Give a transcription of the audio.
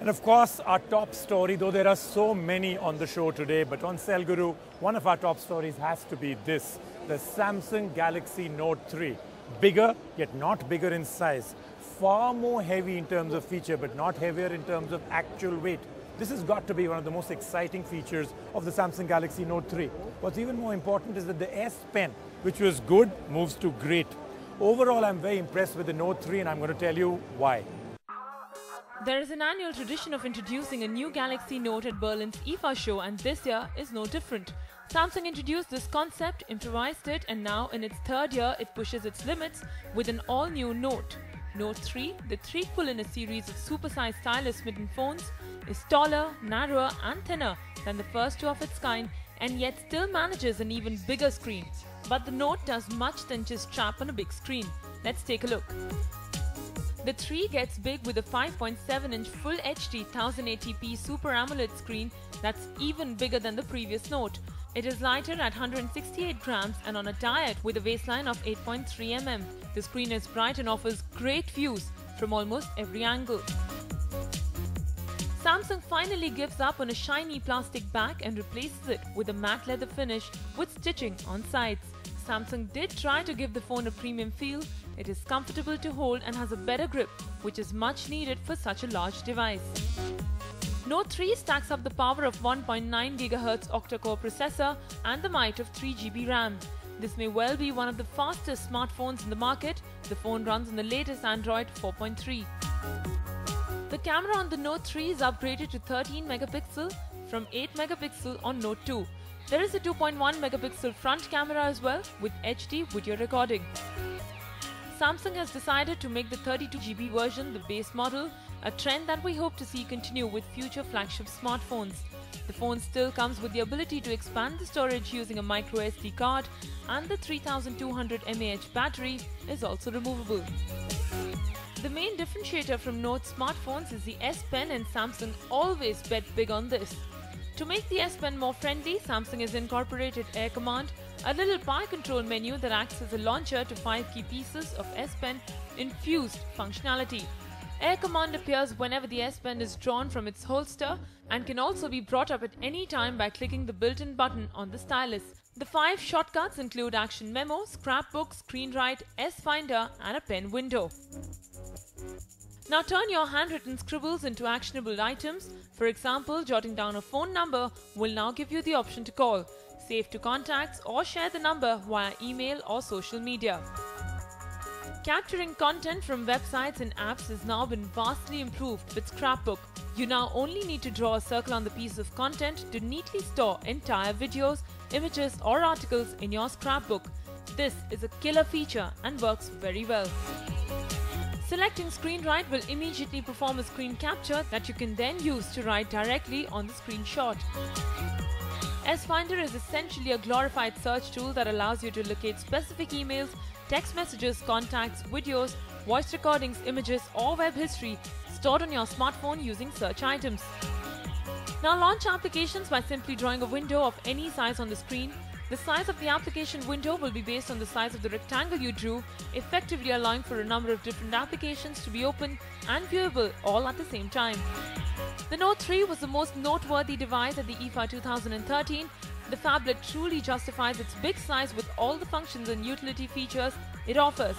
And of course, our top story, though there are so many on the show today, but on Cell Guru, one of our top stories has to be this, the Samsung Galaxy Note 3. Bigger, yet not bigger in size. Far more heavy in terms of feature, but not heavier in terms of actual weight. This has got to be one of the most exciting features of the Samsung Galaxy Note 3. What's even more important is that the S Pen, which was good, moves to great. Overall, I'm very impressed with the Note 3, and I'm going to tell you why. There is an annual tradition of introducing a new Galaxy Note at Berlin's IFA show, and this year is no different. Samsung introduced this concept, improvised it, and now in its third year it pushes its limits with an all-new Note. Note 3, the threequel in a series of super-sized stylus-midden phones, is taller, narrower and thinner than the first two of its kind, and yet still manages an even bigger screen. But the Note does much than just strap on a big screen. Let's take a look. The 3 gets big with a 5.7-inch Full HD 1080p Super AMOLED screen that's even bigger than the previous Note. It is lighter at 168 grams and on a diet with a waistline of 8.3 mm. The screen is bright and offers great views from almost every angle. Samsung finally gives up on a shiny plastic back and replaces it with a matte leather finish with stitching on sides. Samsung did try to give the phone a premium feel. It is comfortable to hold and has a better grip, which is much needed for such a large device. Note 3 stacks up the power of 1.9 GHz octa-core processor and the might of 3 GB RAM. This may well be one of the fastest smartphones in the market. The phone runs on the latest Android 4.3. The camera on the Note 3 is upgraded to 13 megapixel from 8 megapixel on Note 2. There is a 2.1 megapixel front camera as well with HD video recording. Samsung has decided to make the 32 GB version the base model, a trend that we hope to see continue with future flagship smartphones. The phone still comes with the ability to expand the storage using a micro SD card, and the 3200 mAh battery is also removable. The main differentiator from Note smartphones is the S Pen, and Samsung always bet big on this. To make the S Pen more friendly, Samsung has incorporated Air Command, a little power control menu that acts as a launcher to 5 key pieces of S Pen infused functionality. Air Command appears whenever the S Pen is drawn from its holster and can also be brought up at any time by clicking the built-in button on the stylus. The 5 shortcuts include Action Memo, Scrapbook, Screen Write, S Finder and a pen window. Now turn your handwritten scribbles into actionable items. For example, jotting down a phone number will now give you the option to call, save to contacts or share the number via email or social media. Capturing content from websites and apps has now been vastly improved with Scrapbook. You now only need to draw a circle on the piece of content to neatly store entire videos, images or articles in your scrapbook. This is a killer feature and works very well. Selecting Screen Write will immediately perform a screen capture that you can then use to write directly on the screenshot. S Finder is essentially a glorified search tool that allows you to locate specific emails, text messages, contacts, videos, voice recordings, images or web history stored on your smartphone using search items. Now launch applications by simply drawing a window of any size on the screen. The size of the application window will be based on the size of the rectangle you drew, effectively allowing for a number of different applications to be open and viewable all at the same time. The Note 3 was the most noteworthy device at the IFA 2013. The phablet truly justifies its big size with all the functions and utility features it offers.